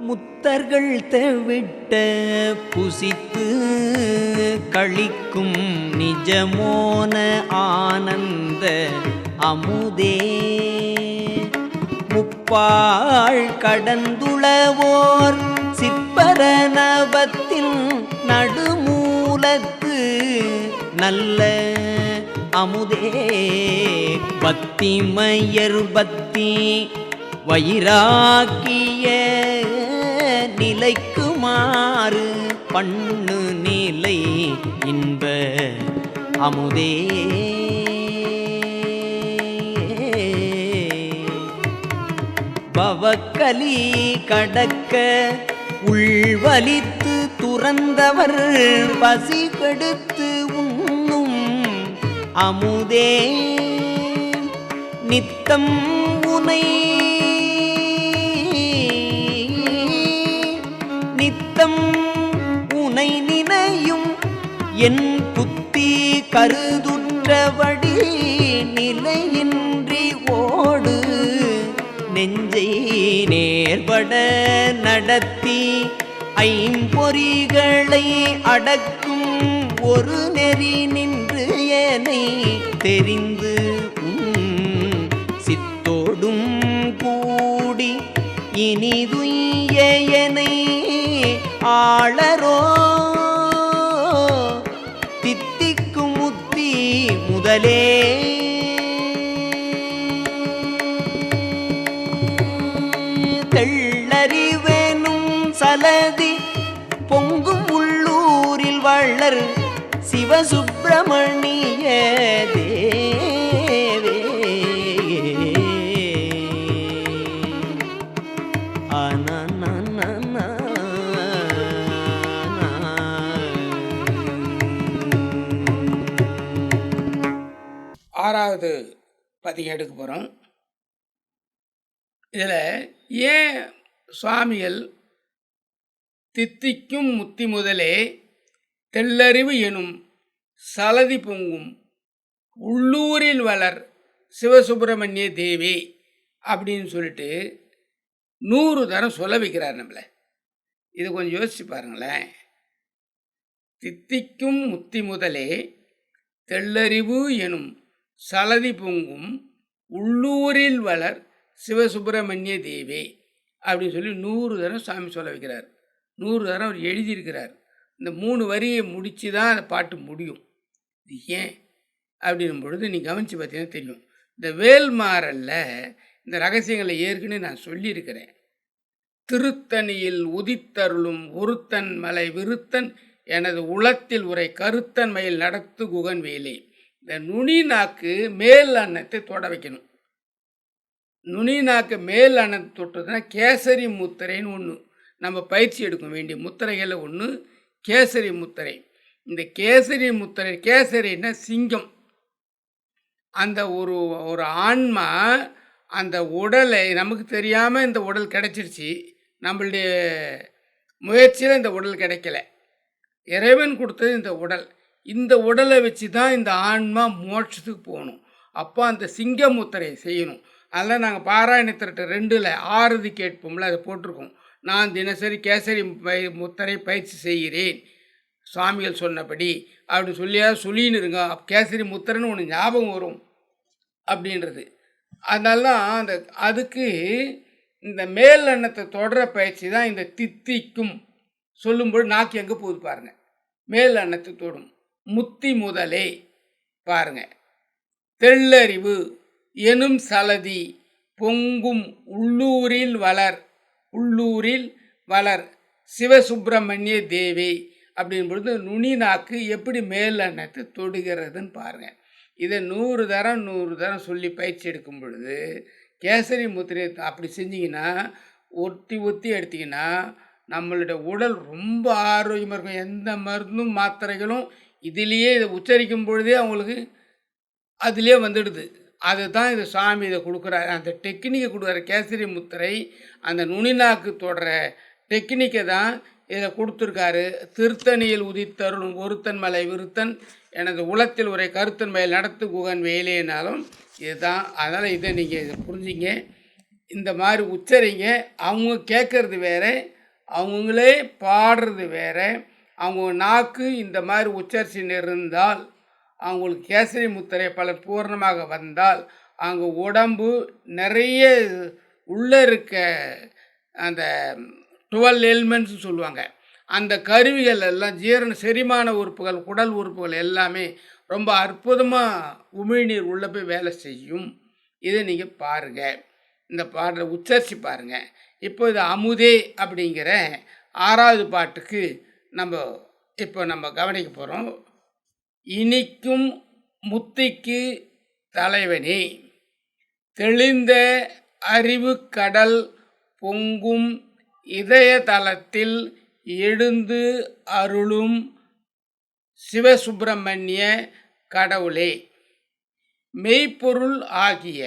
முத்தர்கள் தெவிட்ட புசித்து களிக்கும் நிஜமோன ஆனந்த அமுதே, முப்பாள் கடந்துளவோர் சிற்பரநவத்தின் நடுமூலத்து நல்ல அமுதே, பத்திமயர் பத்தி வைராக்கிய நிலைக்குமாறு பண்ணு நிலை இன்ப அமுதே, பவக்கலி கடக்க உள்வலித்து துறந்தவர் பசி கெடுத்து உண்ணும் அமுதே, நித்தம் உனை நித்தம் உனை நினையும் என் புத்தி கருதுற்றபடி நிலையின்றி ஓடு நெஞ்சை நேர்பட நடத்தி ஐம்பொறிகளை அடக்கும் ஒரு நெறி நின்று என்னை தெரிந்து சித்தோடும் கூடி இனிதுய்ய என்னை ஆளரோ தித்திக்கும் முத்தி முதலே, தெள்ளறிவேனும் சலதி பொங்கும் உள்ளூரில் வள்ளர் சிவசுப்பிரமணிய தேவே, ஆறாவது பதிகம் எடுக்க போகிறோம். இதில் ஏன் சுவாமிகள் தித்திக்கும் முத்தி முதலே தெள்ளறிவு எனும் சலதி பொங்கும் உள்ளூரில் வளர் சிவசுப்பிரமணிய தேவி அப்படின்னு சொல்லிட்டு 100 தரம் சொல்ல வைக்கிறார் நம்மளை. இது கொஞ்சம் யோசிச்சு பாருங்களேன். தித்திக்கும் முத்தி முதலே தெள்ளறிவு எனும் சலதி பொங்கும் உள்ளூரில் வளர் சிவசுப்பிரமணிய தேவி அப்படின்னு சொல்லி 100 தரம் சாமி சொல்ல வைக்கிறார். 100 தரம் அவர் எழுதியிருக்கிறார். இந்த 3 வரியை முடித்து தான் அந்த பாட்டு முடியும். இது ஏன் அப்படின்னும் பொழுது நீ கவனித்து பார்த்தீங்கன்னா தெரியும். இந்த வேல்மாறல்ல இந்த ரகசியங்களை ஏற்கனவே நான் சொல்லியிருக்கிறேன். திருத்தணியில் உதித்தருளும் ஒருத்தன் மலை விருத்தன் எனது உளத்தில் உரை கருத்தன் மயில் நடத்து குகன் வேலை. இந்த நுனி நாக்கு மேல் அன்னத்தை தொட வைக்கணும். நுனி நாக்கு மேல் அன்னத்தை தொட்டதுன்னா கேசரி முத்திரைன்னு ஒன்று, நம்ம பயிற்சி எடுக்க வேண்டிய முத்திரைகளில் ஒன்று கேசரி முத்திரை. இந்த கேசரி முத்திரை, கேசரின்னா சிங்கம். அந்த ஒரு ஆன்மா அந்த உடலை நமக்கு தெரியாமல் இந்த உடல் கிடைச்சிருச்சு, நம்மளுடைய முயற்சியில் இந்த உடல் கிடைக்கல, இறைவன் கொடுத்தது இந்த உடல். இந்த உடலை வச்சு தான் இந்த ஆன்மா மோட்சத்துக்கு போகணும். அப்போ அந்த சிங்க முத்திரையை செய்யணும். அதெல்லாம் நாங்கள் பாராயணத்திரட்டு 2ல் ஆறுதி கேட்போம்ல, அதை போட்டிருக்கோம். நான் தினசரி கேசரி முத்திரை பயிற்சி செய்கிறேன் சுவாமிகள் சொன்னபடி அப்படின்னு சொல்லின்னு இருங்க. கேசரி முத்திரைன்னு ஒன்று ஞாபகம் வரும் அப்படின்றது. அதனால தான் அதுக்கு இந்த மேல் எண்ணத்தை தொடர பயிற்சி தான் இந்த தித்திக்கும் சொல்லும்போது நாக்கு எங்கே போகுது பாருங்க. மேல் எண்ணத்தை தொடும். முத்தி முதலே பாருங்க. தெள்ளறிவு எனும் சலதி பொங்கும் உள்ளூரில் வளர் சிவசுப்பிரமணிய தேவி அப்படின் பொழுது நுனி நாக்கு எப்படி மேல் எண்ணத்தை தொடுகிறதுன்னு பாருங்க. இதை 100 தரம் சொல்லி பயிற்சி எடுக்கும் பொழுது கேசரி முத்திரை அப்படி செஞ்சிங்கன்னா ஒத்தி எடுத்திங்கன்னா நம்மளுடைய உடல் ரொம்ப ஆரோக்கியமாக இருக்கும். எந்த மருந்தும் மாத்திரைகளும் இதிலேயே இதை உச்சரிக்கும் பொழுதே அவங்களுக்கு அதுலேயே வந்துடுது. அதுதான் இது சாமி இதை கொடுக்குறாரு, அந்த டெக்னிக்கை கொடுக்குற கேசரி முத்திரை. அந்த நுனிநாக்கு தொடர டெக்னிக்கை தான் இதை கொடுத்துருக்காரு. திருத்தணியில் உதித்தருளும் ஒருத்தன் மலை விருத்தன் எனது உளத்தில் உரை கருத்தன் மயில் நடத்து குகன் வேலைனாலும் இதுதான். அதனால் இதை நீங்கள் இதை புரிஞ்சிங்க. இந்த மாதிரி உச்சரிங்க. அவங்க கேட்குறது வேற, அவங்களே பாடுறது வேற. அவங்க நாக்கு இந்த மாதிரி உச்சரிச்சுன்னு இருந்தால், அவங்களுக்கு கேசரி முத்திரை பலன் பூர்ணமாக வந்தால், அவங்க உடம்பு நிறைய உள்ளே இருக்க அந்த 12 எலிமெண்ட்ஸ் சொல்லுவாங்க, அந்த கருவிகள் எல்லாம் செரிமான உறுப்புகள், குடல் உறுப்புகள் எல்லாமே ரொம்ப அற்புதமாக உமிழ்நீர் உள்ளே போய் வேலை செய்யும். இதை நீங்கள் பாருங்கள், இந்த பாடலை உச்சரித்து பாருங்கள். இப்போ இது அமுதே அப்படிங்கிற 6வது பாட்டுக்கு நம்ம கவனிக்க போகிறோம். இனிக்கும் முத்திக்கு தலைவனே, தெளிந்த அறிவு கடல் பொங்கும் இதய தலத்தில் எழுந்து அருளும் சிவசுப்பிரமணிய கடவுளே, மெய்ப்பொருள் ஆகிய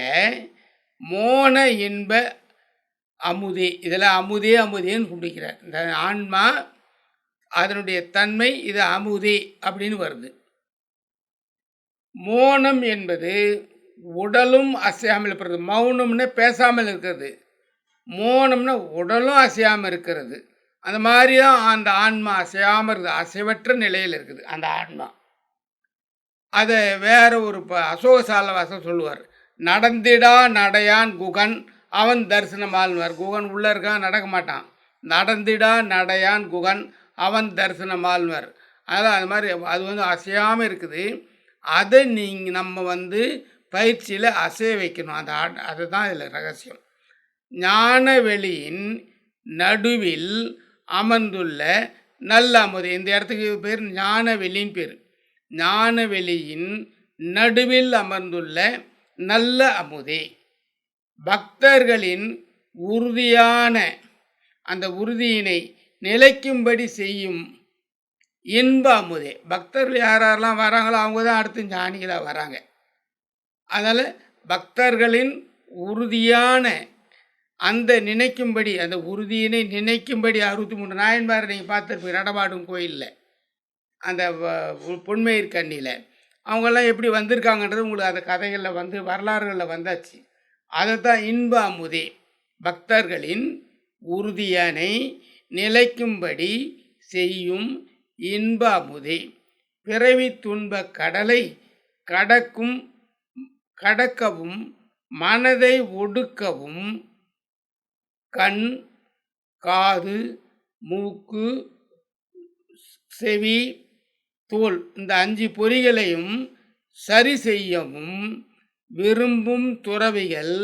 மோன இன்ப அமுதே. இதில் அமுதே அமுதேன்னு குடிக்கிறார். இந்த ஆன்மா அதனுடைய தன்மை இது அமுதே அப்படின்னு வருது. மோனம் என்பது உடலும் அசையாமல் இருக்கிறது. மௌனம்னா பேசாமல் இருக்கிறது, மோனம்னா உடலும் அசையாமல் இருக்கிறது. அந்த மாதிரி தான் அந்த ஆன்மா அசையாமல் இருக்குது, அசைவற்ற நிலையில் இருக்குது அந்த ஆன்மா. அதை வேற ஒரு அசோகசாலவாசம் சொல்லுவார், நடந்திடா நடையான் குகன் அவன் தரிசனமால்வார். குகன் உள்ளே இருக்கான், நடக்க மாட்டான். நடந்திடா நடையான் குகன் அவன் தரிசனமால்வார். அதான் அது மாதிரி அது அசையாமல் இருக்குது. அதை நம்ம பயிற்சியில் அசைய வைக்கணும். அதுதான் இதில் ரகசியம். ஞான வெளியின் நடுவில் அமர்ந்துள்ள நல்ல அமுதே. இந்த இடத்துக்கு பேர் ஞான வெளியின் பேர். ஞான வெளியின் நடுவில் அமர்ந்துள்ள நல்ல அமுதே, பக்தர்களின் உறுதியான அந்த உறுதியினை நிலைக்கும்படி செய்யும் இன்ப அமுதே. பக்தர்கள் யாரெல்லாம் வராங்களோ அவங்க தான் அடுத்து ஞானிகளாக வராங்க. அதனால் பக்தர்களின் உறுதியான அந்த நினைக்கும்படி, அந்த உறுதியினை நினைக்கும்படி 63 நாயன்மாரை நீங்கள் பார்த்துருப்பீங்க நடமாடும் கோயிலில், அந்த பொன்மயிர் கண்ணியில். அவங்கெல்லாம் எப்படி வந்திருக்காங்கன்றது உங்களுக்கு அந்த கதைகளில் வரலாறுகளில் வந்தாச்சு. அதைத்தான் இன்ப அமுதே, பக்தர்களின் உறுதியானை நிலைக்கும்படி செய்யும் இன்ப அமுதே, பிறவி துன்ப கடலை கடக்கவும் மனதை ஒடுக்கவும் கண், காது, மூக்கு, செவி, தோல் இந்த 5 பொறிகளையும் சரி செய்யவும் விரும்பும் துறவிகள்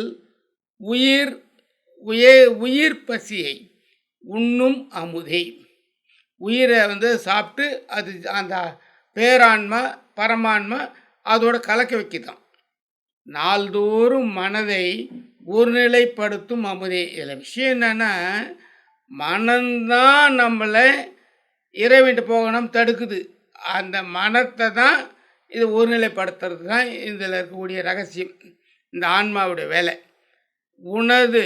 உயிர் பசியை உண்ணும் அமுதே. உயிரை சாப்பிட்டு அது அந்த பேரான்மா பரமான்மா அதோட கலக்க வைக்கிதான். நாள்தோறும் மனதை ஒருநிலைப்படுத்தும் அமுதே. இதில் விஷயம் என்னன்னா, மனம்தான் நம்மளை இறைவன்ட்டு போகணும் தடுக்குது. அந்த மனத்தை தான் இது ஒருநிலைப்படுத்துறது தான் இதில் இருக்கக்கூடிய ரகசியம், இந்த ஆன்மாவுடைய வேலை. உனது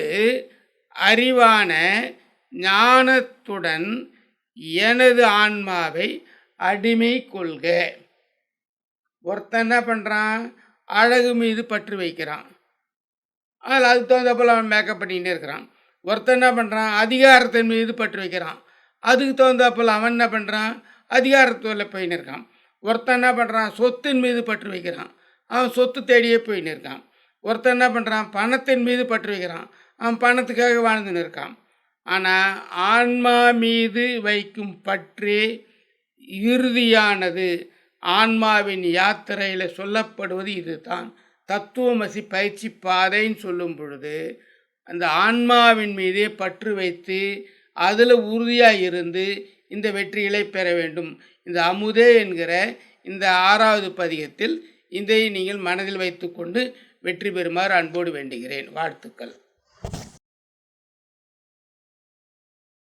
அறிவான ஞானத்துடன் எனது ஆன்மாவை அடிமை கொள்க. ஒருத்தன் என்ன பண்ணுறான், அழகு மீது பற்று வைக்கிறான், அதில் அதுக்கு தகுந்தப்போல் அவன் மேக்கப் பண்ணிக்கிட்டே இருக்கிறான். ஒருத்தன் என்ன பண்ணுறான், அதிகாரத்தின் மீது பற்று வைக்கிறான், அதுக்கு தகுந்தாப்போல் அவன் என்ன பண்ணுறான், அதிகாரத்தில் போயின்னு இருக்கான். ஒருத்தன் என்ன பண்ணுறான், சொத்தின் மீது பற்று வைக்கிறான், அவன் சொத்து தேடியே போயின்னு இருக்கான். ஒருத்தன் என்ன பண்ணுறான், பணத்தின் மீது பற்று வைக்கிறான், அவன் பணத்துக்காக வாழ்ந்துன்னு இருக்கான். ஆனால் ஆன்மா மீது வைக்கும் பற்றே இறுதியானது. ஆன்மாவின் யாத்திரையில் சொல்லப்படுவது இதுதான். தத்துவமசி பயிற்சி பாதைன்னு சொல்லும் பொழுது அந்த ஆன்மாவின் மீதே பற்று வைத்து அதில் உறுதியாக இருந்து இந்த வெற்றிகளை பெற வேண்டும். இந்த அமுதே என்கிற இந்த 6வது பதிகத்தில் இதை நீங்கள் மனதில் வைத்துக்கொண்டு வெற்றி பெறுமாறு அன்போடு வேண்டுகிறேன். வாழ்த்துக்கள்.